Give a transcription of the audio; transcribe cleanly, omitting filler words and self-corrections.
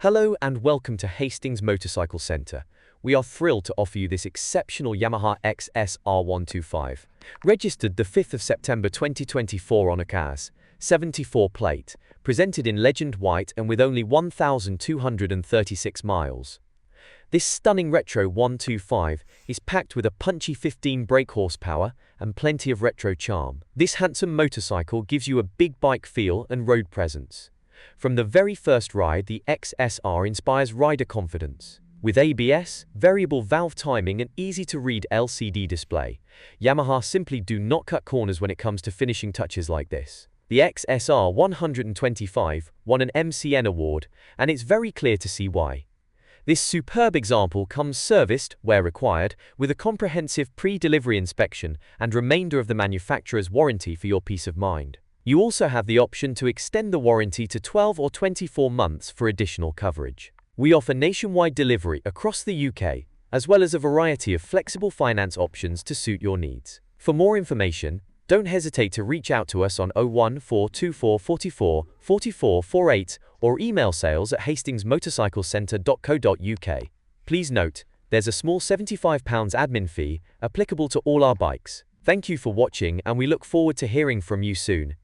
Hello and welcome to Hastings Motorcycle Centre. We are thrilled to offer you this exceptional Yamaha XSR125. Registered the 5th of September 2024 on a CAS 74 plate, presented in Legend White and with only 1,236 miles. This stunning retro 125 is packed with a punchy 15 brake horsepower and plenty of retro charm. This handsome motorcycle gives you a big bike feel and road presence. From the very first ride, the XSR inspires rider confidence. With ABS, variable valve timing and easy-to-read LCD display, Yamaha simply do not cut corners when it comes to finishing touches like this. The XSR125 won an MCN award, and it's very clear to see why. This superb example comes serviced, where required, with a comprehensive pre-delivery inspection and remainder of the manufacturer's warranty for your peace of mind. You also have the option to extend the warranty to 12 or 24 months for additional coverage. We offer nationwide delivery across the UK, as well as a variety of flexible finance options to suit your needs. For more information, don't hesitate to reach out to us on 01424 44 44 48 or email sales@hastingsmotorcyclecentre.co.uk. Please note, there's a small £75 admin fee applicable to all our bikes. Thank you for watching, and we look forward to hearing from you soon.